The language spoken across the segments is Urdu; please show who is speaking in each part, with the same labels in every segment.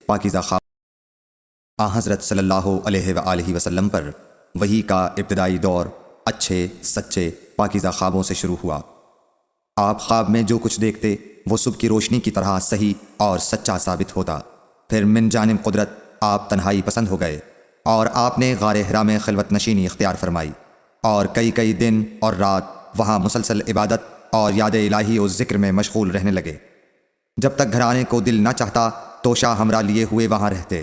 Speaker 1: پاکیزہ خواب۔ حضرت صلی اللہ علیہ وآلہ وسلم پر وحی کا ابتدائی دور اچھے سچے پاکیزہ خوابوں سے شروع ہوا۔ آپ خواب میں جو کچھ دیکھتے وہ صبح کی روشنی کی طرح صحیح اور سچا ثابت ہوتا۔ پھر من جانب قدرت آپ تنہائی پسند ہو گئے اور آپ نے غار حرا میں خلوت نشینی اختیار فرمائی اور کئی دن اور رات وہاں مسلسل عبادت اور یاد الہی و ذکر میں مشغول رہنے لگے۔ جب تک گھر آنے کو دل نہ چاہتا توشہ ہمراہ لیے ہوئے وہاں رہتے۔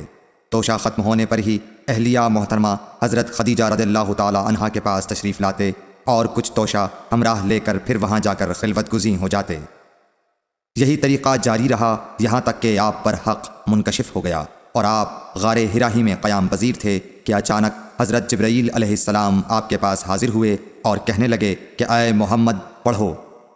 Speaker 1: توشہ ختم ہونے پر ہی اہلیہ محترمہ حضرت خدیجہ رضی اللہ تعالی عنہا کے پاس تشریف لاتے اور کچھ توشہ ہمراہ لے کر پھر وہاں جا کر خلوت گزین ہو جاتے۔ یہی طریقہ جاری رہا یہاں تک کہ آپ پر حق منکشف ہو گیا اور آپ غار حرا ہی میں قیام پذیر تھے کہ اچانک حضرت جبرائیل علیہ السلام آپ کے پاس حاضر ہوئے اور کہنے لگے کہ اے محمد پڑھو۔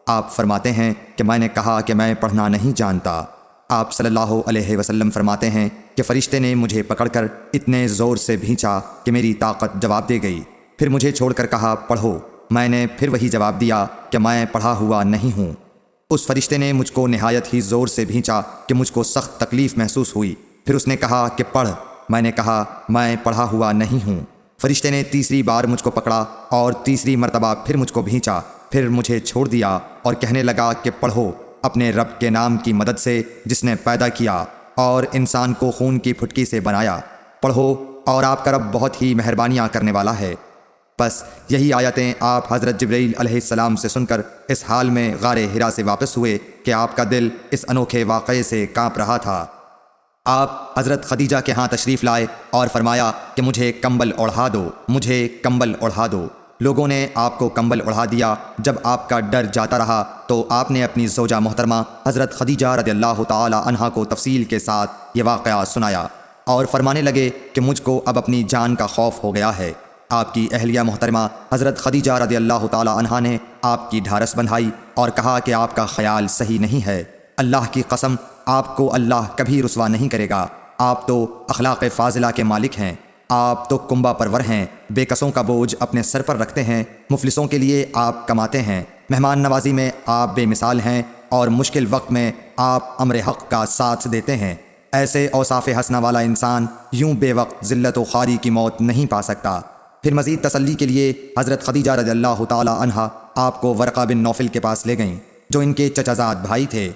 Speaker 1: آپ فرماتے ہیں کہ میں نے کہا کہ میں پڑھنا نہیں جانتا۔ آپ صلی اللہ علیہ وسلم فرماتے ہیں کہ فرشتے نے مجھے پکڑ کر اتنے زور سے بھینچا کہ میری طاقت جواب دے گئی، پھر مجھے چھوڑ کر کہا پڑھو۔ میں نے پھر وہی جواب دیا کہ میں پڑھا ہوا نہیں ہوں۔ اس فرشتے نے مجھ کو نہایت ہی زور سے بھینچا کہ مجھ کو سخت تکلیف محسوس ہوئی، پھر اس نے کہا کہ پڑھ۔ میں نے کہا میں پڑھا ہوا نہیں ہوں۔ فرشتے نے تیسری بار مجھ کو پکڑا اور تیسری مرتبہ پھر مجھ کو بھینچا، پھر مجھے چھوڑ دیا اور کہنے لگا کہ پڑھو اپنے رب کے نام کی مدد سے جس نے پیدا کیا اور انسان کو خون کی پھٹکی سے بنایا، پڑھو اور آپ کا رب بہت ہی مہربانیاں کرنے والا ہے۔ بس یہی آیتیں آپ حضرت جبرائیل علیہ السلام سے سن کر اس حال میں غار حرا سے واپس ہوئے کہ آپ کا دل اس انوکھے واقعے سے کانپ رہا تھا۔ آپ حضرت خدیجہ کے ہاں تشریف لائے اور فرمایا کہ مجھے کمبل اوڑھا دو، مجھے کمبل اوڑھا دو۔ لوگوں نے آپ کو کمبل اڑھا دیا۔ جب آپ کا ڈر جاتا رہا تو آپ نے اپنی زوجہ محترمہ حضرت خدیجہ رضی اللہ تعالی عنہا کو تفصیل کے ساتھ یہ واقعہ سنایا اور فرمانے لگے کہ مجھ کو اب اپنی جان کا خوف ہو گیا ہے۔ آپ کی اہلیہ محترمہ حضرت خدیجہ رضی اللہ تعالی عنہا نے آپ کی ڈھارس بندھائی اور کہا کہ آپ کا خیال صحیح نہیں ہے۔ اللہ کی قسم آپ کو اللہ کبھی رسوا نہیں کرے گا۔ آپ تو اخلاق فاضلہ کے مالک ہیں، آپ تو کنبہ پرور ہیں، بے کسوں کا بوجھ اپنے سر پر رکھتے ہیں، مفلسوں کے لیے آپ کماتے ہیں، مہمان نوازی میں آپ بے مثال ہیں اور مشکل وقت میں آپ امر حق کا ساتھ دیتے ہیں۔ ایسے اوصاف حسنہ والا انسان یوں بے وقت ذلت و خواری کی موت نہیں پا سکتا۔ پھر مزید تسلی کے لیے حضرت خدیجہ رضی اللہ تعالی عنہا آپ کو ورقہ بن نوفل کے پاس لے گئیں جو ان کے چچا زاد بھائی تھے۔